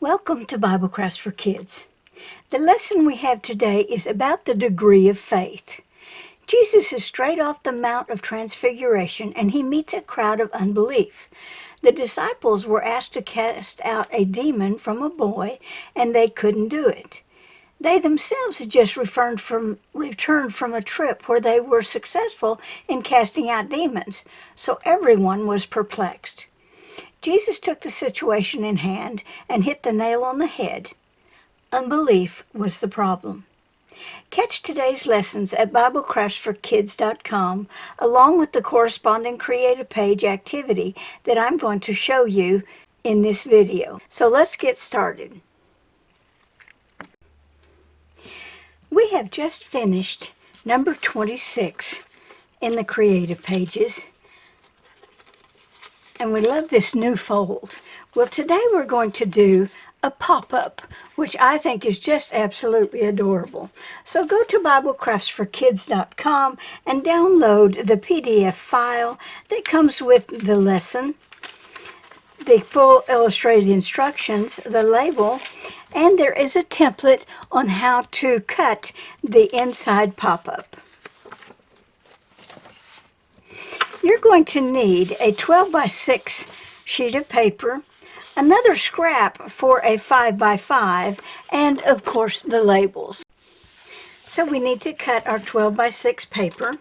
Welcome to Bible Crafts for Kids. The lesson we have today is about the degree of faith. Jesus is straight off the Mount of Transfiguration and he meets a crowd of unbelief. The disciples were asked to cast out a demon from a boy and they couldn't do it. They themselves had just returned from a trip where they were successful in casting out demons, so everyone was perplexed. Jesus took the situation in hand and hit the nail on the head. Unbelief was the problem. Catch today's lessons at BibleCraftsForKids.com along with the corresponding Create Page activity that I'm going to show you in this video. So let's get started. We have just finished number 26 in the Creative Pages. And we love this new fold. Well, today we're going to do a pop-up, which I think is just absolutely adorable. So go to BibleCraftsForKids.com and download the PDF file that comes with the lesson, the full illustrated instructions, the label, and there is a template on how to cut the inside pop-up. You're going to need a 12 by 6 sheet of paper, another scrap for a 5 by 5, and of course the labels. So we need to cut our 12 by 6 paper.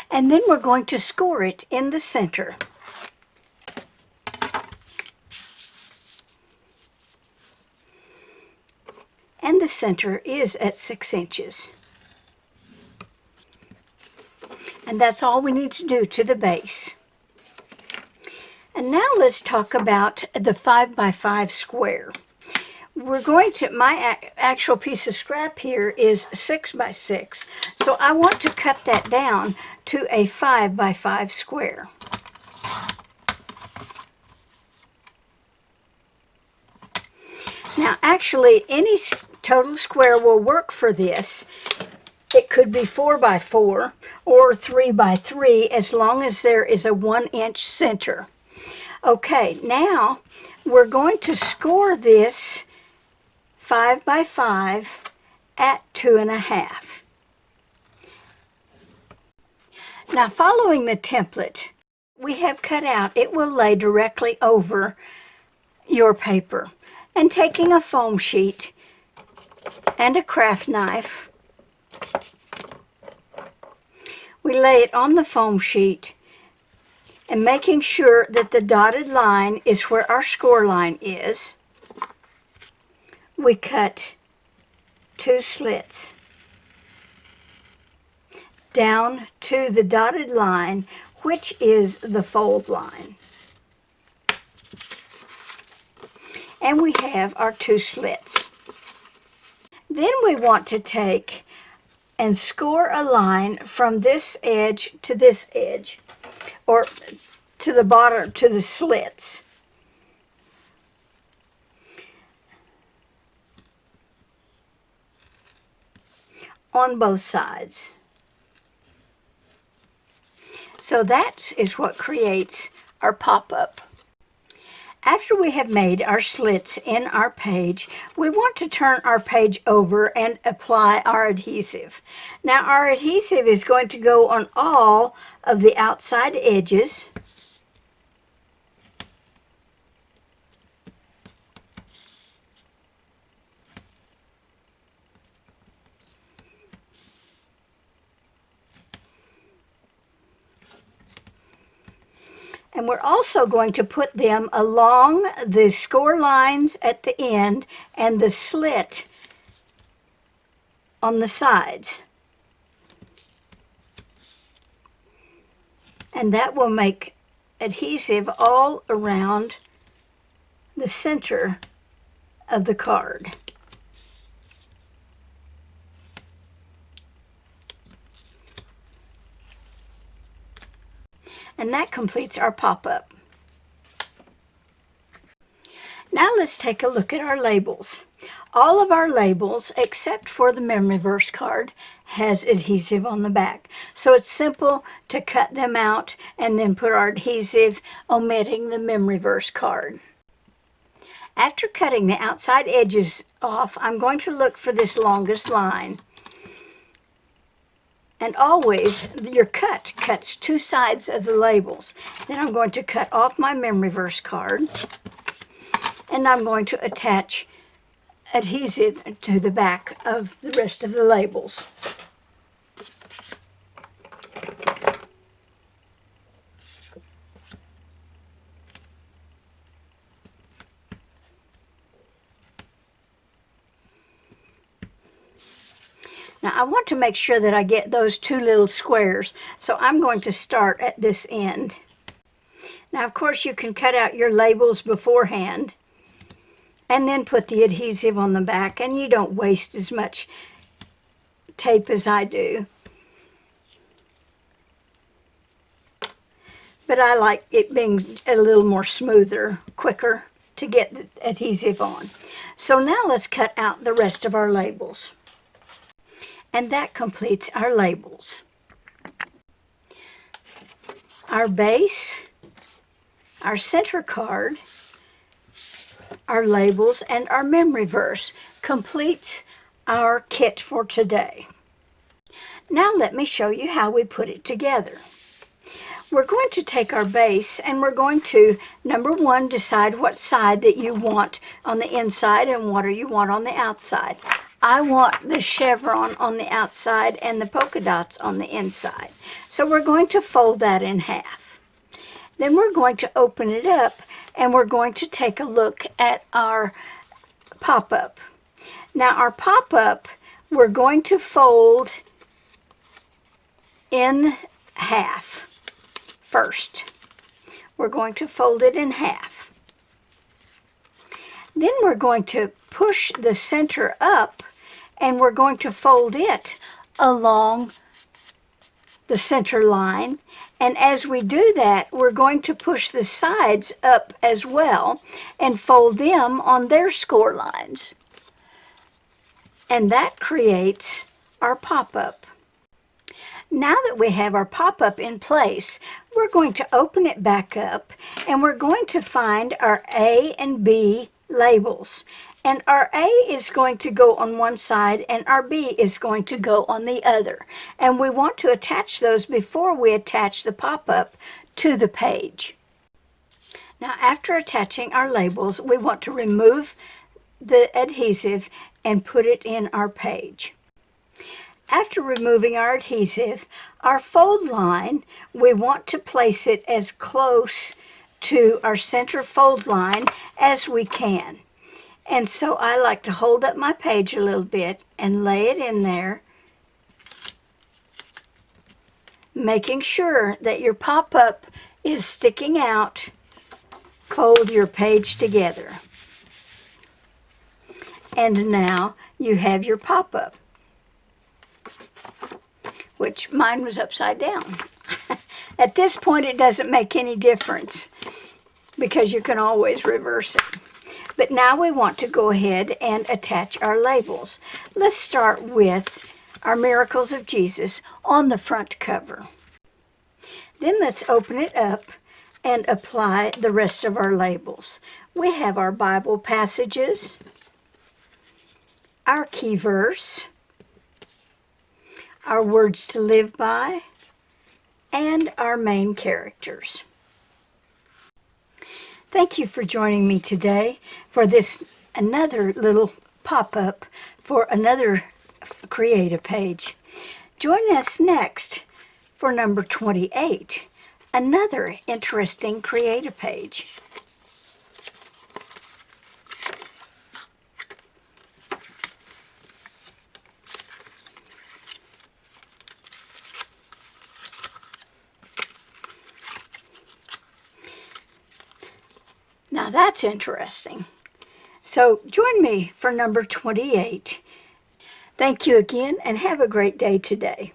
And then we're going to score it in the center. And the center is at 6 inches. And that's all we need to do to the base. And now let's talk about the 5 by 5 square. We're going to, my actual piece of scrap here is 6 by 6. So I want to cut that down to a 5 by 5 square. Now actually any total square will work for this. It could be 4 by 4 or 3 by 3 as long as there is a 1 inch center. Okay, now we're going to score this 5 by 5 at 2.5. Now following the template we have cut out, it will lay directly over your paper. And taking a foam sheet and a craft knife, we lay it on the foam sheet and making sure that the dotted line is where our score line is, we cut 2 slits down to the dotted line, which is the fold line. And we have our 2 slits. Then we want to take and score a line from this edge to this edge, or to the bottom, to the slits. On both sides. So that is what creates our pop-up. After we have made our slits in our page, we want to turn our page over and apply our adhesive. Now our adhesive is going to go on all of the outside edges. And we're also going to put them along the score lines at the end and the slit on the sides. And that will make adhesive all around the center of the card. And that completes our pop-up. Now let's take a look at our labels. All of our labels, except for the memory verse card, has adhesive on the back. So it's simple to cut them out and then put our adhesive, omitting the memory verse card. After cutting the outside edges off, I'm going to look for this longest line. And always, your cut cuts two sides of the labels. Then I'm going to cut off my memory verse card, and I'm going to attach adhesive to the back of the rest of the labels. Now I want to make sure that I get those two little squares, so I'm going to start at this end. Now of course you can cut out your labels beforehand and then put the adhesive on the back, and you don't waste as much tape as I do. But I like it being a little more smoother, quicker to get the adhesive on. So now let's cut out the rest of our labels. And that completes our labels. Our base, our center card, our labels, and our memory verse completes our kit for today. Now let me show you how we put it together. We're going to take our base and we're going to, number one, decide what side that you want on the inside and what do you want on the outside. I want the chevron on the outside and the polka dots on the inside. So we're going to fold that in half. Then we're going to open it up and we're going to take a look at our pop-up. Now our pop-up, we're going to fold in half first. We're going to fold it in half. Then we're going to push the center up and we're going to fold it along the center line. And as we do that, we're going to push the sides up as well and fold them on their score lines. And that creates our pop-up. Now that we have our pop-up in place, we're going to open it back up and we're going to find our A and B labels. And our A is going to go on one side and our B is going to go on the other. And we want to attach those before we attach the pop-up to the page. Now after attaching our labels, we want to remove the adhesive and put it in our page. After removing our adhesive, our fold line, we want to place it as close to our center fold line as we can. And so I like to hold up my page a little bit and lay it in there, making sure that your pop-up is sticking out. Fold your page together. And now you have your pop-up, which mine was upside down. At this point, it doesn't make any difference because you can always reverse it. But now we want to go ahead and attach our labels. Let's start with our Miracles of Jesus on the front cover. Then let's open it up and apply the rest of our labels. We have our Bible passages, our key verse, our words to live by, and our main characters. Thank you for joining me today for this another little pop-up for another creative page. Join us next for number 28, another interesting creative page. Now that's interesting. So join me for number 28. Thank you again and have a great day today.